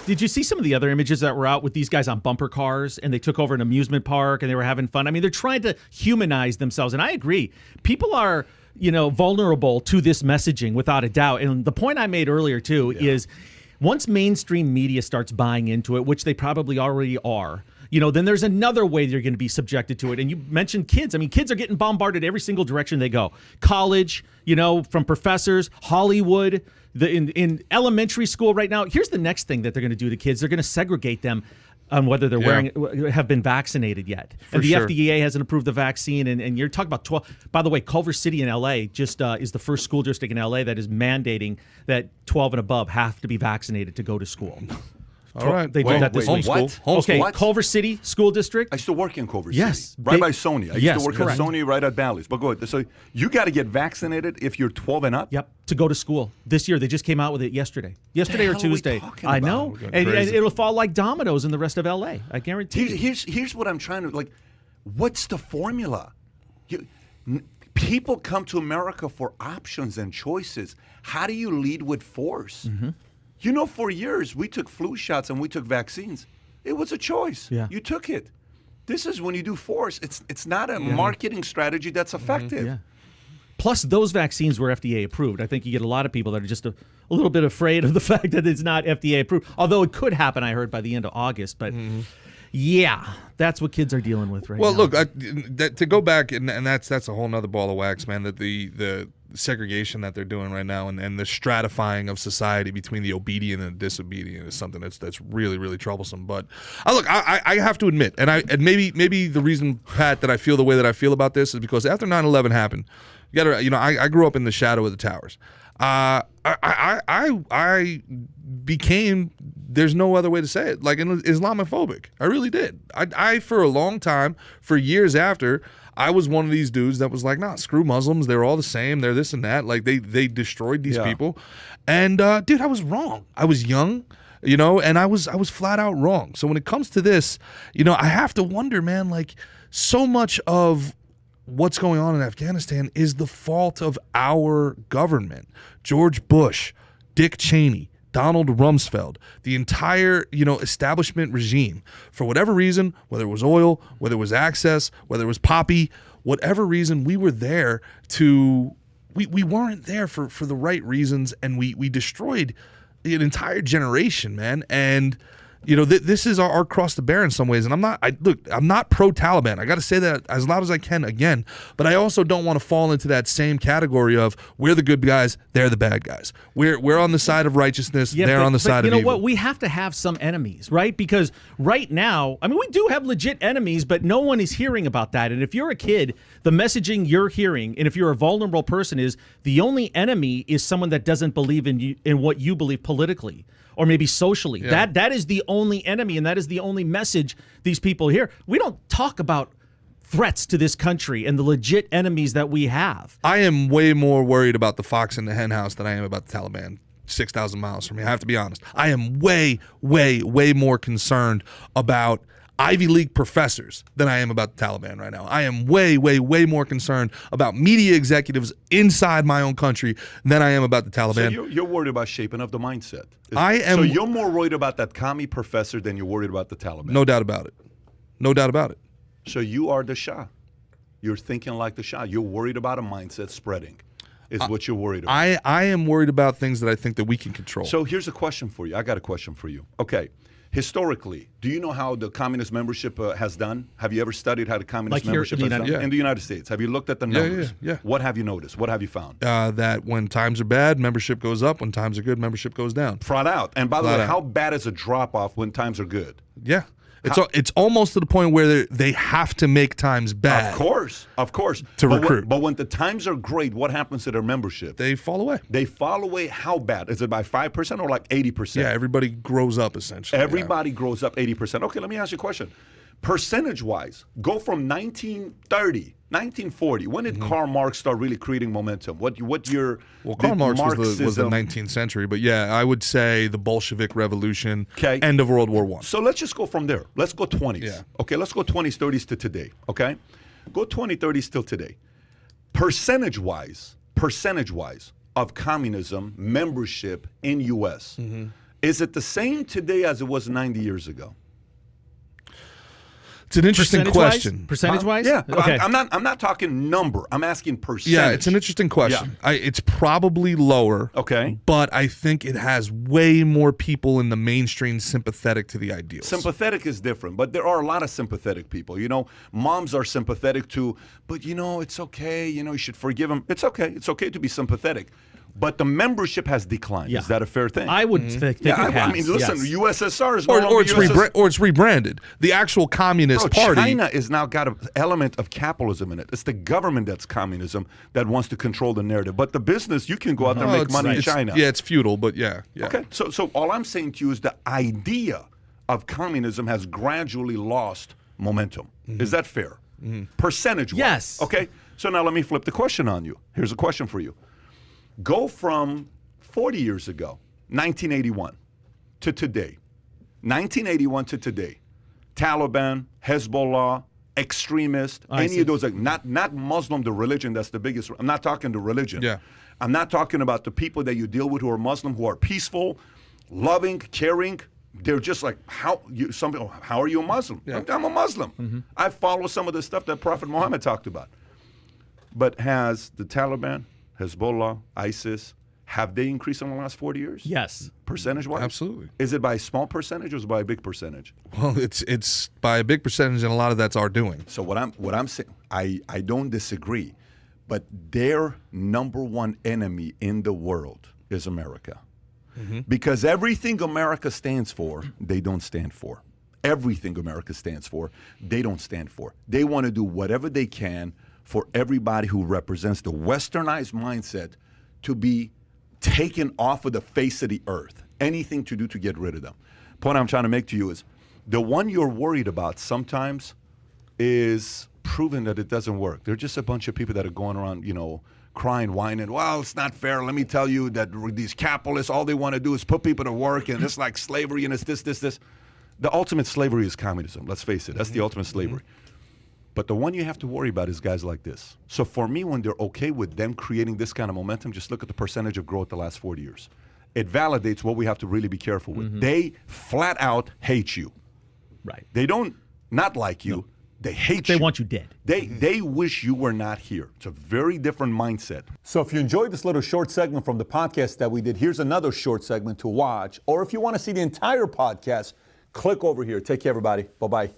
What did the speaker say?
Did you see some of the other images that were out with these guys on bumper cars and they took over an amusement park and they were having fun? I mean, they're trying to humanize themselves. And I agree. People are, vulnerable to this messaging without a doubt. And the point I made earlier, too, is once mainstream media starts buying into it, which they probably already are, then there's another way you're going to be subjected to it. And you mentioned kids. I mean, kids are getting bombarded every single direction they go. College, from professors, Hollywood, in elementary school right now. Here's the next thing that they're going to do to kids. They're going to segregate them on whether they're have been vaccinated yet. And the FDA hasn't approved the vaccine. And you're talking about 12. By the way, Culver City in L.A. just is the first school district in L.A. that is mandating that 12 and above have to be vaccinated to go to school. All right. They did that this week. Homeschool. Okay, What? Culver City School District. I used to work in Culver City. Yes. Right by Sony. I used to work correct. at Sony right at Bally's. But go ahead. So you got to get vaccinated if you're 12 and up? Yep, to go to school this year. They just came out with it yesterday or hell are we Tuesday. talking I about? know, and it'll fall like dominoes in the rest of LA. I guarantee. Here's what I'm trying to what's the formula? People come to America for options and choices. How do you lead with force? Mm-hmm. For years we took flu shots and we took vaccines. It was a choice. Yeah. You took it. This is when you do force. It's not a marketing strategy that's effective. Yeah. Plus, those vaccines were FDA approved. I think you get a lot of people that are just a little bit afraid of the fact that it's not FDA approved. Although it could happen, I heard, by the end of August. But yeah, that's what kids are dealing with right now. Well, look, to go back, and that's a whole nother ball of wax, man, that the segregation that they're doing right now and the stratifying of society between the obedient and the disobedient is something that's really, really troublesome. But look, I have to admit, and maybe the reason, Pat, that I feel the way that I feel about this is because after 9/11 happened, I grew up in the shadow of the towers. I became, there's no other way to say it, like Islamophobic. I really did. I for a long time, for years after, I was one of these dudes that was like, nah, screw Muslims. They're all the same. They're this and that. Like they destroyed these people. And dude, I was wrong. I was young, and I was flat out wrong. So when it comes to this, I have to wonder, man, like so much of what's going on in Afghanistan is the fault of our government. George Bush, Dick Cheney, Donald Rumsfeld, the entire, establishment regime, for whatever reason, whether it was oil, whether it was access, whether it was poppy, whatever reason, we were there we weren't there for the right reasons, and we destroyed an entire generation, man. And this is our cross to bear in some ways. And I'm not pro-Taliban. I got to say that as loud as I can again. But I also don't want to fall into that same category of we're the good guys, they're the bad guys. We're on the side of righteousness, they're on the side of evil. You know what? We have to have some enemies, right? Because right now, I mean, we do have legit enemies, but no one is hearing about that. And if you're a kid, the messaging you're hearing, and if you're a vulnerable person, is the only enemy is someone that doesn't believe in what you believe politically. Or maybe socially. Yeah. That is the only enemy, and that is the only message these people hear. We don't talk about threats to this country and the legit enemies that we have. I am way more worried about the fox in the hen house than I am about the Taliban 6,000 miles from me. I have to be honest. I am way, way, way more concerned about Ivy League professors than I am about the Taliban right now. I am way, way, way more concerned about media executives inside my own country than I am about the Taliban. So you're worried about shaping up the mindset. I am. So you're more worried about that commie professor than you're worried about the Taliban. No doubt about it. No doubt about it. So you are the Shah. You're thinking like the Shah. You're worried about a mindset spreading. Is what you're worried about. I am worried about things that I think that we can control. So here's a question for you. I got a question for you. Okay. Historically, do you know how the communist membership has done? Have you ever studied how the communist membership has done? In the United States. Have you looked at the numbers? Yeah. What have you noticed? What have you found? That when times are bad, membership goes up. When times are good, membership goes down. Flat out. And by the way, how bad is a drop-off when times are good? Yeah. It's almost to the point where they have to make times bad. Of course. To recruit. But when the times are great, what happens to their membership? They fall away. They fall away how bad? Is it by 5% or like 80%? Yeah, everybody grows up essentially. Everybody grows up 80%. Okay, let me ask you a question. Percentage-wise, go from 1930, 1940. When did Karl Marx start really creating momentum? What year? Well, Karl Marx was the 19th century, but yeah, I would say the Bolshevik Revolution, end of World War I. So let's just go from there. Let's go 20s. Yeah. Okay, let's go 20s, 30s to today. Okay, go 20, 30s till today. Percentage-wise of communism membership in U.S. Is it the same today as it was 90 years ago? It's an interesting question. Percentage-wise? Yeah. Okay. I'm not talking number. I'm asking percentage. Yeah, it's an interesting question. Yeah. It's probably lower. Okay. But I think it has way more people in the mainstream sympathetic to the ideals. Sympathetic is different, but there are a lot of sympathetic people. You know, moms are sympathetic to, but, you know, it's okay. You know, you should forgive them. It's okay. It's okay to be sympathetic. But the membership has declined. Yeah. Is that a fair thing? I would think it has. I mean, listen, yes. USSR is no or longer it's rebranded. The actual Communist Party. China is now got an element of capitalism in it. It's the government that's communism that wants to control the narrative. But the business, you can go out there and make money in China. Yeah, it's feudal, but yeah. Okay, so all I'm saying to you is the idea of communism has gradually lost momentum. Is that fair? Percentage-wise? Yes. Okay, so now let me flip the question on you. Here's a question for you. Go from 40 years ago, 1981, to today. 1981 to today. Taliban, Hezbollah, extremist, any of those, like not Muslim, the religion, that's the biggest. I'm not talking the religion. Yeah. I'm not talking about the people that you deal with who are Muslim, who are peaceful, loving, caring. They're just like, how are you a Muslim? Yeah. I'm a Muslim. I follow some of the stuff that Prophet Muhammad talked about. But has the Taliban, Hezbollah, ISIS, have they increased in the last 40 years? Yes. Percentage-wise? Absolutely. Is it by a small percentage or is it by a big percentage? Well, it's by a big percentage, and a lot of that's our doing. So what I'm saying, I don't disagree, but their number one enemy in the world is America. Because everything America stands for, they don't stand for. Everything America stands for, they don't stand for. They want to do whatever they can for everybody who represents the westernized mindset to be taken off of the face of the earth. Anything to do to get rid of them. Point I'm trying to make to you is the one you're worried about sometimes is proven that it doesn't work. They're just a bunch of people that are going around, you know, crying, whining, well, it's not fair. Let me tell you that these capitalists, all they want to do is put people to work, and it's like slavery, and it's this. The ultimate slavery is communism. Let's face it. That's the ultimate slavery. But the one you have to worry about is guys like this. So for me, when they're okay with them creating this kind of momentum, just look at the percentage of growth the last 40 years. It validates what we have to really be careful with. They flat out hate you. Right. They don't not like you. No. They hate you. They want you dead. They wish you were not here. It's a very different mindset. So if you enjoyed this little short segment from the podcast that we did, here's another short segment to watch. Or if you want to see the entire podcast, click over here. Take care, everybody. Bye-bye.